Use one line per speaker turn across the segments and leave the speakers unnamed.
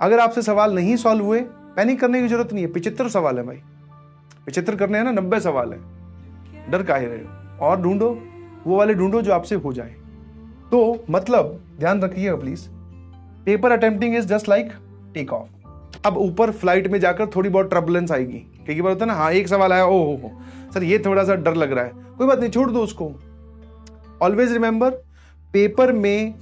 अगर आपसे सवाल नहीं सॉल्व हुए, पैनिक करने की जरूरत नहीं है। 75 सवाल है भाई, 75 करने हैं ना, 90 सवाल है, डर काहे रहे हो? और ढूंढो, वो वाले ढूंढो जो आपसे हो जाए। तो मतलब ध्यान रखिएगा please, paper attempting is just like take off. अब ऊपर फ्लाइट में जाकर थोड़ी बहुत ट्रबुलेंस आएगी, कई बार होता है ना, हाँ एक सवाल आया, ओ हो सर ये थोड़ा सा डर लग रहा है, कोई बात नहीं, छोड़ दो उसको। ऑलवेज रिमेंबर, पेपर में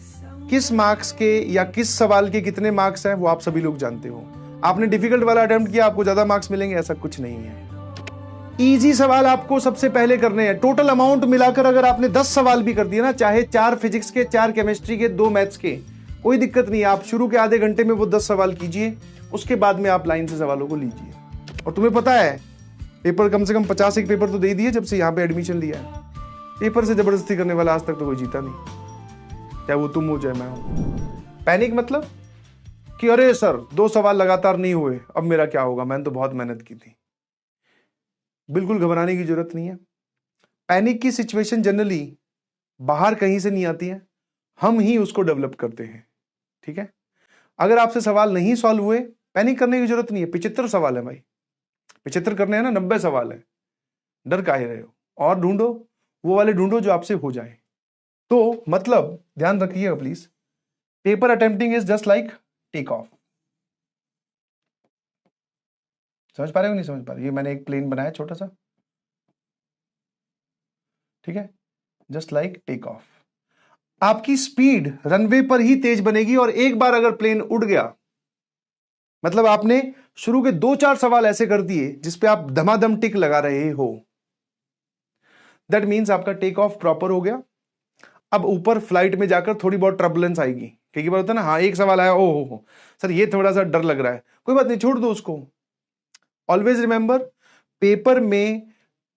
किस मार्क्स के या किस सवाल के कितने मार्क्स हैं वो आप सभी लोग जानते हो। आपने डिफिकल्ट वाला अटेम्प्ट किया, आपको ज्यादा मार्क्स मिलेंगे, ऐसा कुछ नहीं है। इजी सवाल आपको सबसे पहले करने हैं। टोटल अमाउंट मिलाकर अगर आपने 10 सवाल भी कर दिए ना, चाहे 4 फिजिक्स के, 4 केमिस्ट्री के, 2 मैथ्स के, कोई दिक्कत नहीं है। आप शुरू के आधे घंटे में वो 10 सवाल कीजिए, उसके बाद में आप लाइन से सवालों को लीजिए। और तुम्हें पता है, पेपर कम से कम 50 एक पेपर तो दे दिए जब से यहां पे एडमिशन लिया है। पेपर से जबरदस्ती करने वाला आज तक तो कोई जीता नहीं, चाहे वो तुम हो चाहे मैं हूं। पैनिक मतलब कि अरे सर 2 सवाल लगातार नहीं हुए, अब मेरा क्या होगा, मैंने तो बहुत मेहनत की थी। बिल्कुल घबराने की जरूरत नहीं है। पैनिक की सिचुएशन जनरली बाहर कहीं से नहीं आती है, हम ही उसको डेवलप करते हैं। ठीक है, अगर आपसे सवाल नहीं सॉल्व हुए, पैनिक करने की जरूरत नहीं है। 75 सवाल है भाई, 75 करने हैं ना, 90 सवाल है, डर काहे रहे हो? और ढूंढो, वो वाले ढूंढो जो आपसे हो जाए। तो मतलब ध्यान रखिएगा please, paper attempting is just like take off. समझ पा रहे हो नहीं समझ पा रहे? ये मैंने एक प्लेन बनाया छोटा सा, ठीक है, जस्ट लाइक टेक ऑफ। आपकी स्पीड रनवे पर ही तेज बनेगी, और एक बार अगर प्लेन उड़ गया, मतलब आपने शुरू के 2-4 सवाल ऐसे कर दिए जिसपे आप धमाधम टिक लगा रहे हो, दैट मीन्स आपका टेक ऑफ प्रॉपर हो गया। अब ऊपर फ्लाइट में जाकर थोड़ी बहुत ट्रबुलेंस आएगी, कई बार होता है ना, हाँ एक सवाल आया, ओ हो सर ये थोड़ा सा डर लग रहा है, कोई बात नहीं, छोड़ दो उसको। ऑलवेज रिमेंबर, पेपर में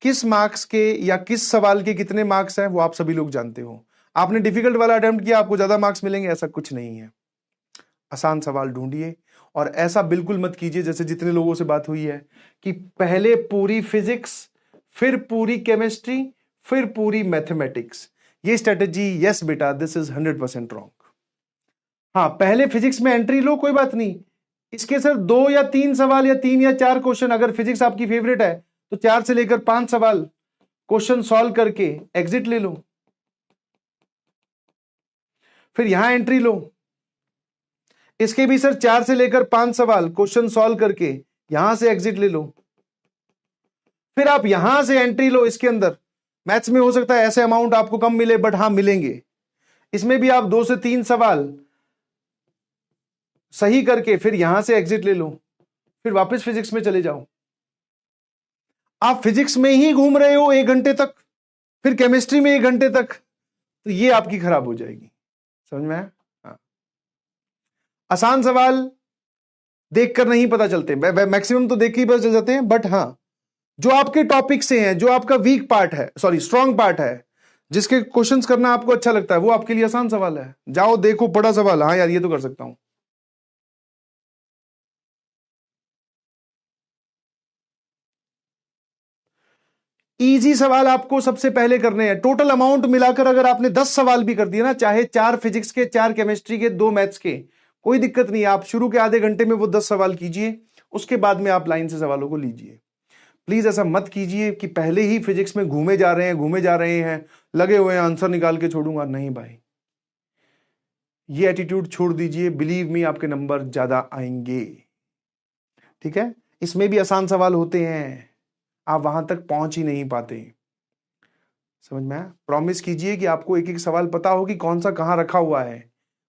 किस मार्क्स के या किस सवाल के कितने मार्क्स हैं वो आप सभी लोग जानते हो। आपने डिफिकल्ट वाला अटेम्प्ट किया, आपको ज्यादा मार्क्स मिलेंगे, ऐसा कुछ नहीं है। आसान सवाल ढूंढिए, और ऐसा बिल्कुल मत कीजिए जैसे जितने लोगों से बात हुई है कि पहले पूरी फिजिक्स, फिर पूरी केमिस्ट्री, फिर पूरी मैथमेटिक्स। ये स्ट्रेटेजी, यस बेटा, दिस इज 100% रॉन्ग। हाँ, पहले फिजिक्स में एंट्री लो, कोई बात नहीं, इसके सर 2 या 3 सवाल या 3 या 4 क्वेश्चन, अगर फिजिक्स आपकी फेवरेट है तो 4 से लेकर 5 सवाल क्वेश्चन सॉल्व करके एग्जिट ले लो, फिर यहां एंट्री लो। इसके भी सर 4 से लेकर 5 सवाल क्वेश्चन सॉल्व करके यहां से एग्जिट ले लो, फिर आप यहां से एंट्री लो। इसके अंदर मैथ्स में हो सकता है ऐसे अमाउंट आपको कम मिले, बट हां मिलेंगे। इसमें भी आप 2 से 3 सवाल सही करके फिर यहां से एग्जिट ले लो, फिर वापस फिजिक्स में चले जाओ। आप फिजिक्स में ही घूम रहे हो 1 घंटे तक, फिर केमिस्ट्री में 1 घंटे तक, तो ये आपकी खराब हो जाएगी। समझ में आया? हाँ। आसान सवाल देखकर नहीं पता चलते, मैक्सिमम तो देख के ही पता चल जाते हैं, बट हाँ, जो आपके टॉपिक से हैं, जो आपका वीक पार्ट है, सॉरी स्ट्रॉन्ग पार्ट है, जिसके क्वेश्चंस करना आपको अच्छा लगता है, वो आपके लिए आसान सवाल है। जाओ देखो, बड़ा सवाल, हाँ यार ये तो कर सकता हूं। इजी सवाल आपको सबसे पहले करने हैं। टोटल अमाउंट मिलाकर अगर आपने 10 सवाल भी कर दिए ना, चाहे 4 फिजिक्स के, 4 केमिस्ट्री के, 2 मैथ्स के, कोई दिक्कत नहीं है। आप शुरू के आधे घंटे में वो 10 सवाल कीजिए, उसके बाद में आप लाइन से सवालों को लीजिए। प्लीज ऐसा मत कीजिए कि पहले ही फिजिक्स में घूमे जा रहे हैं, लगे हुए हैं आंसर निकाल के छोड़ूंगा। नहीं भाई, ये एटीट्यूड छोड़ दीजिए, बिलीव मी आपके नंबर ज्यादा आएंगे। ठीक है, इसमें भी आसान सवाल होते हैं, आप वहां तक पहुंच ही नहीं पाते। समझ में आया? प्रॉमिस कीजिए कि आपको एक एक सवाल पता हो कि कौन सा कहां रखा हुआ है,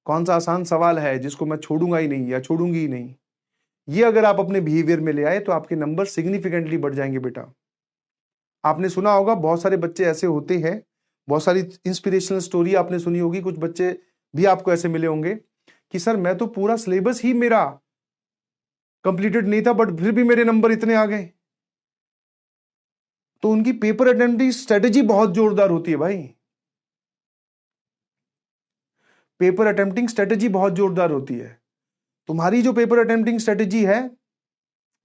कौन सा आसान सवाल है जिसको मैं छोड़ूंगा ही नहीं या छोड़ूंगी ही नहीं। ये अगर आप अपने बिहेवियर में ले आए तो आपके नंबर सिग्निफिकेंटली बढ़ जाएंगे बेटा। आपने सुना होगा बहुत सारे बच्चे ऐसे होते हैं, बहुत सारी इंस्पिरेशनल स्टोरी आपने सुनी होगी, कुछ बच्चे भी आपको ऐसे मिले होंगे कि सर मैं तो पूरा सिलेबस ही मेरा कंप्लीटेड नहीं था, बट फिर भी मेरे नंबर इतने आ गए। तो उनकी पेपर अटेम्प्टिंग स्ट्रेटेजी बहुत जोरदार होती है भाई। पेपर अटेम्प्टिंग स्ट्रेटेजी बहुत जोरदार होती है। तुम्हारी जो पेपर अटेम्प्टिंग स्ट्रेटेजी है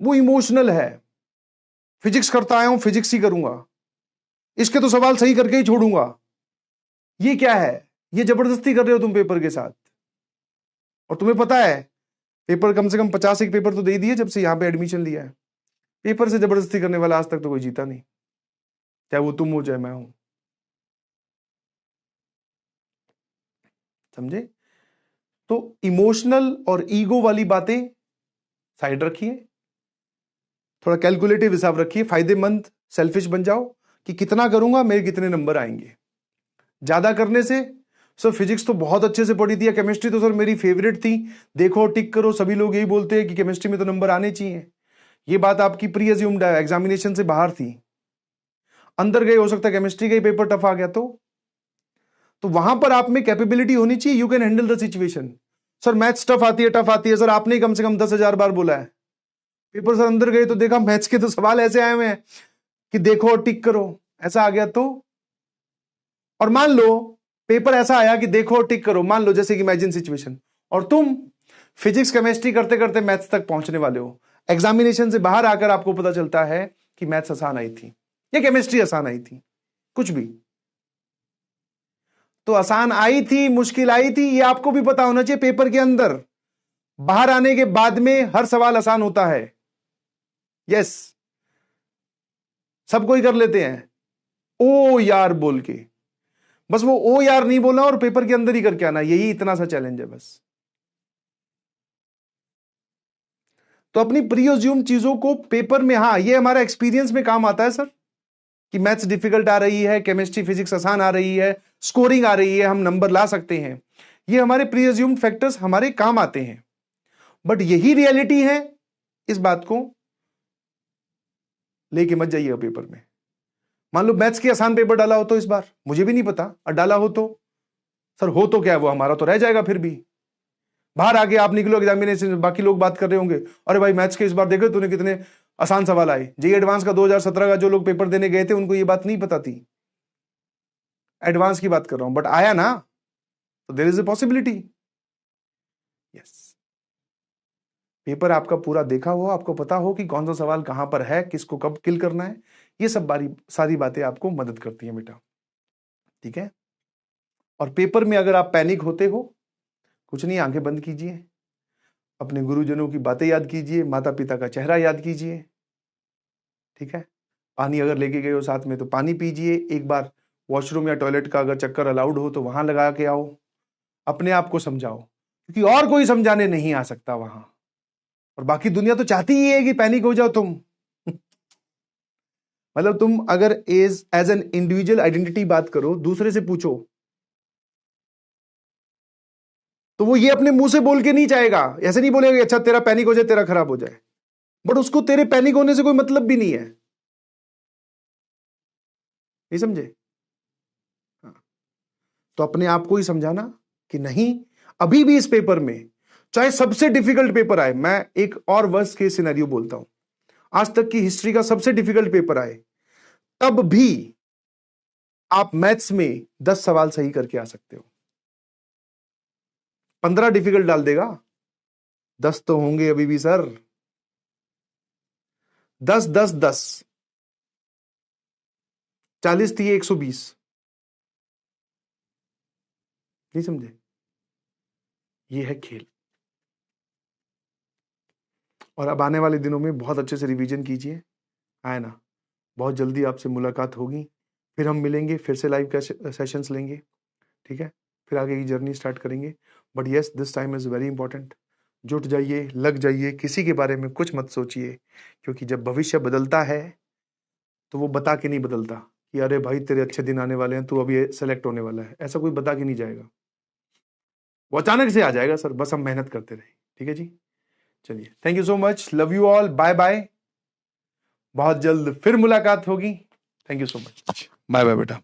वो इमोशनल है, फिजिक्स करता आया हूं, फिजिक्स ही करूंगा, इसके तो सवाल सही करके ही छोड़ूंगा। ये क्या है? ये जबरदस्ती कर रहे हो तुम पेपर के साथ। और तुम्हें पता है पेपर कम से कम 50 एक पेपर तो दे दिए जब से यहाँ पे एडमिशन लिया है। पेपर से जबरदस्ती करने वाला आज तक तो कोई जीता नहीं, चाहे वो तुम हो चाहे मैं हूं। समझे? तो इमोशनल और ईगो वाली बातें साइड रखिए, थोड़ा कैलकुलेटिव हिसाब रखिए, फायदेमंद सेल्फिश बन जाओ कि कितना करूंगा मेरे कितने नंबर आएंगे। ज्यादा करने से सर फिजिक्स तो बहुत अच्छे से पढ़ी थी, केमिस्ट्री तो सर मेरी फेवरेट थी, देखो टिक करो, सभी लोग यही बोलते हैं कि केमिस्ट्री में तो नंबर आने चाहिए। ये बात आपकी प्री अज्यूम्ड है, एग्जामिनेशन से बाहर थी, अंदर गए हो सकता है केमिस्ट्री का ही पेपर टफ आ गया तो वहां पर आप में कैपेबिलिटी होनी चाहिए, you can handle the situation. Sir maths tough आती है सर, आपने कम से कम 10,000 बार बोला है। पेपर सर अंदर गए तो देखा मैथ्स के तो सवाल ऐसे आए हुए हैं कि देखो और टिक करो, ऐसा आ गया तो। और मान लो पेपर ऐसा आया कि देखो और टिक करो, मान लो जैसे कि इमेजिन सिचुएशन, और तुम फिजिक्स केमिस्ट्री करते करते मैथ्स तक पहुंचने वाले हो, एग्जामिनेशन से बाहर आकर आपको पता चलता है कि मैथ्स आसान आई थी या केमिस्ट्री आसान आई थी, कुछ भी तो आसान आई थी मुश्किल आई थी, ये आपको भी पता होना चाहिए। पेपर के अंदर बाहर आने के बाद में हर सवाल आसान होता है, यस, सब कोई कर लेते हैं ओ यार बोल के, बस वो ओ यार नहीं बोलना और पेपर के अंदर ही करके आना, यही इतना सा चैलेंज है बस। तो अपनी प्री अज्यूम चीजों को पेपर में, हाँ ये हमारा एक्सपीरियंस में काम आता है सर, कि मैथ्स डिफिकल्ट आ रही है, केमिस्ट्री फिजिक्स आसान आ रही है, स्कोरिंग आ रही है, हम नंबर ला सकते हैं, ये हमारे प्री अज्यूम्ड फैक्टर्स हमारे काम आते हैं। बट यही रियलिटी है, इस बात को लेके मत जाइएगा पेपर में। मान लो मैथ्स की आसान पेपर डाला हो तो इस बार, मुझे भी नहीं पता, और डाला हो तो सर हो तो क्या, वो हमारा तो रह जाएगा। फिर भी बाहर आके आप निकलो एग्जामिनेशन, बाकी लोग बात कर रहे होंगे, अरे भाई मैथ्स के इस बार देखे तूने कितने आसान सवाल आए। जेईई एडवांस का 2017 का जो लोग पेपर देने गए थे उनको ये बात नहीं पता थी, एडवांस की बात कर रहा हूं, बट आया ना, तो there is a possibility. Yes, paper आपका पूरा देखा हो, आपको पता हो कि कौन सा सवाल कहां पर है, किसको कब किल करना है, ये सब सारी बातें आपको मदद करती हैं बेटा, ठीक है। और पेपर में अगर आप पैनिक होते हो, कुछ नहीं, आंखें बंद कीजिए, अपने गुरुजनों की बातें याद कीजिए, माता पिता का चेहरा याद कीजिए, ठीक है। पानी अगर लेके गए हो साथ में तो पानी पीजिए, एक बार वॉशरूम या टॉयलेट का अगर चक्कर अलाउड हो तो वहां लगा के आओ, अपने आप को समझाओ, क्योंकि और कोई समझाने नहीं आ सकता वहां। और बाकी दुनिया तो चाहती ही है कि पैनिक हो जाओ तुम। मतलब तुम अगर एज एन इंडिविजुअल आइडेंटिटी बात करो, दूसरे से पूछो, तो वो ये अपने मुंह से बोल के नहीं चाहेगा, ऐसे नहीं बोलेगा अच्छा तेरा पैनिक हो जाए, तेरा खराब हो जाए, बट उसको तेरे पैनिक होने से कोई मतलब भी नहीं है, नहीं समझे? हाँ। तो अपने आप को ही समझाना कि नहीं, अभी भी इस पेपर में चाहे सबसे डिफिकल्ट पेपर आए, मैं एक और वर्स्ट केस सिनेरियो बोलता हूं, आज तक की हिस्ट्री का सबसे डिफिकल्ट पेपर आए, तब भी आप मैथ्स में 10 सवाल सही करके आ सकते हो। 15 डिफिकल्ट डाल देगा, 10 तो होंगे अभी भी सर, 10 10 10, 40 थी 120, नहीं समझे? ये है खेल। और अब आने वाले दिनों में बहुत अच्छे से रिवीजन कीजिए, आए ना, बहुत जल्दी आपसे मुलाकात होगी, फिर हम मिलेंगे, फिर से लाइव सेशंस लेंगे, ठीक है, फिर आगे की जर्नी स्टार्ट करेंगे। But yes, this time is very important, जुट जाइए, लग जाइए, किसी के बारे में कुछ मत सोचिए, क्योंकि जब भविष्य बदलता है तो वो बता के नहीं बदलता कि अरे भाई तेरे अच्छे दिन आने वाले हैं, तू अभी सेलेक्ट होने वाला है, ऐसा कोई बता के नहीं जाएगा, वो अचानक से आ जाएगा सर, बस हम मेहनत करते रहे, ठीक है जी। चलिए, thank you so much, love you all, bye bye, बहुत जल्द फिर मुलाकात होगी, thank you so much, bye bye बेटा।